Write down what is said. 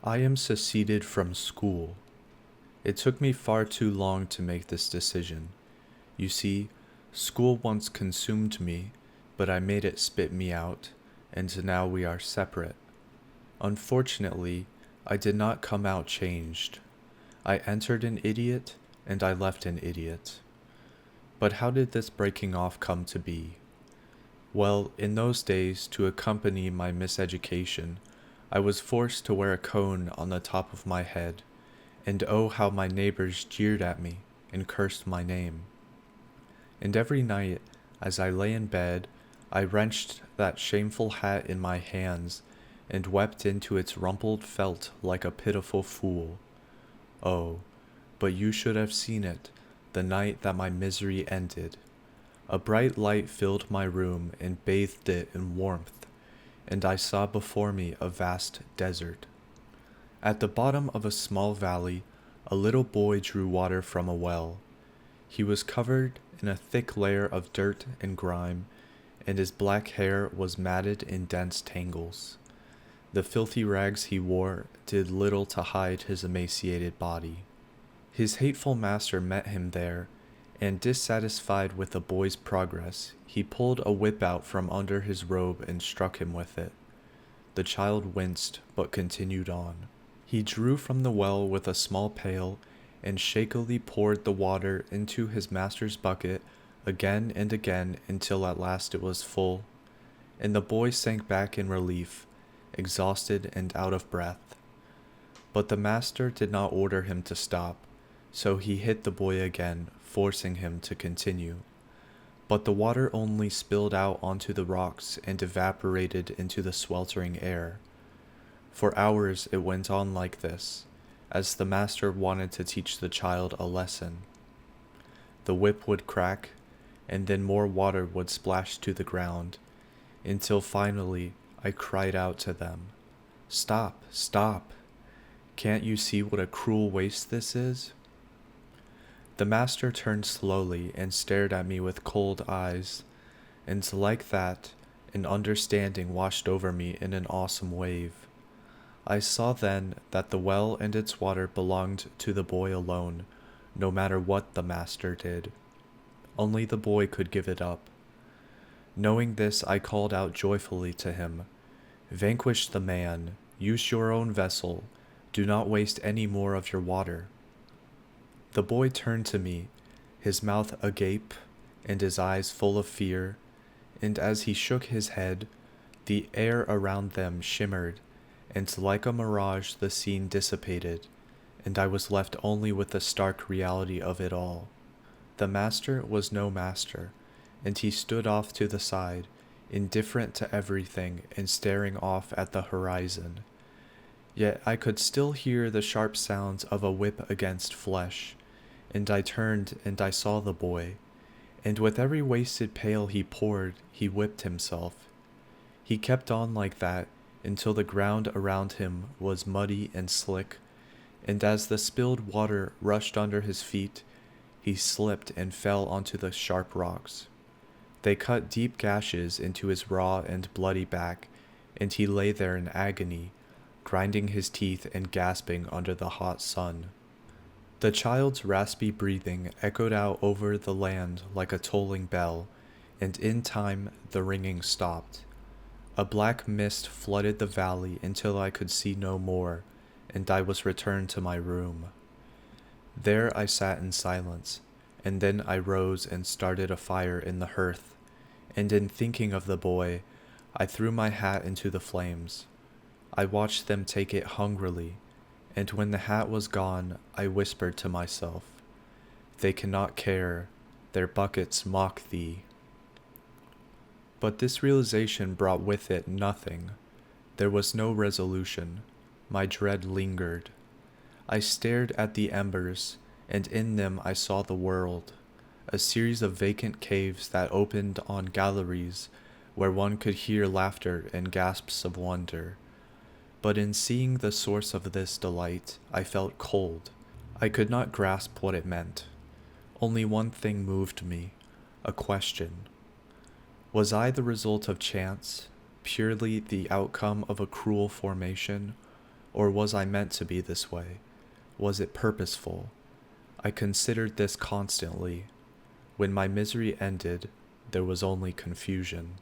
I am seceded from school. It took me far too long to make this decision. You see, school once consumed me, but I made it spit me out, and now we are separate. Unfortunately, I did not come out changed. I entered an idiot, and I left an idiot. But how did this breaking off come to be? Well, in those days, to accompany my miseducation, I was forced to wear a cone on the top of my head, and oh, how my neighbors jeered at me and cursed my name. And every night, as I lay in bed, I wrenched that shameful hat in my hands and wept into its rumpled felt like a pitiful fool. Oh, but you should have seen it, the night that my misery ended. A bright light filled my room and bathed it in warmth, and I saw before me a vast desert. At the bottom of a small valley, a little boy drew water from a well. He was covered in a thick layer of dirt and grime, and his black hair was matted in dense tangles. The filthy rags he wore did little to hide his emaciated body. His hateful master met him there, and dissatisfied with the boy's progress, he pulled a whip out from under his robe and struck him with it. The child winced, but continued on. He drew from the well with a small pail, and shakily poured the water into his master's bucket again and again until at last it was full, and the boy sank back in relief, exhausted and out of breath. But the master did not order him to stop, so he hit the boy again, forcing him to continue. But the water only spilled out onto the rocks and evaporated into the sweltering air. For hours it went on like this, as the master wanted to teach the child a lesson. The whip would crack, and then more water would splash to the ground, until finally I cried out to them, "Stop, stop! Can't you see what a cruel waste this is?" The master turned slowly and stared at me with cold eyes, and like that, an understanding washed over me in an awesome wave. I saw then that the well and its water belonged to the boy alone, no matter what the master did. Only the boy could give it up. Knowing this, I called out joyfully to him, "Vanquish the man, use your own vessel, do not waste any more of your water." The boy turned to me, his mouth agape and his eyes full of fear, and as he shook his head, the air around them shimmered, and like a mirage the scene dissipated, and I was left only with the stark reality of it all. The master was no master, and he stood off to the side, indifferent to everything and staring off at the horizon. Yet I could still hear the sharp sounds of a whip against flesh, and I turned and I saw the boy, and with every wasted pail he poured, he whipped himself. He kept on like that until the ground around him was muddy and slick, and as the spilled water rushed under his feet, he slipped and fell onto the sharp rocks. They cut deep gashes into his raw and bloody back, and he lay there in agony, grinding his teeth and gasping under the hot sun. The child's raspy breathing echoed out over the land like a tolling bell, and in time the ringing stopped. A black mist flooded the valley until I could see no more, and I was returned to my room. There I sat in silence, and then I rose and started a fire in the hearth, and in thinking of the boy, I threw my hat into the flames. I watched them take it hungrily, and when the hat was gone, I whispered to myself, "They cannot care, their buckets mock thee." But this realization brought with it nothing. There was no resolution. My dread lingered. I stared at the embers, and in them I saw the world, a series of vacant caves that opened on galleries where one could hear laughter and gasps of wonder. But in seeing the source of this delight, I felt cold. I could not grasp what it meant. Only one thing moved me, a question. Was I the result of chance, purely the outcome of a cruel formation, Or was I meant to be this way? Was it purposeful? I considered this constantly. When my misery ended, there was only confusion.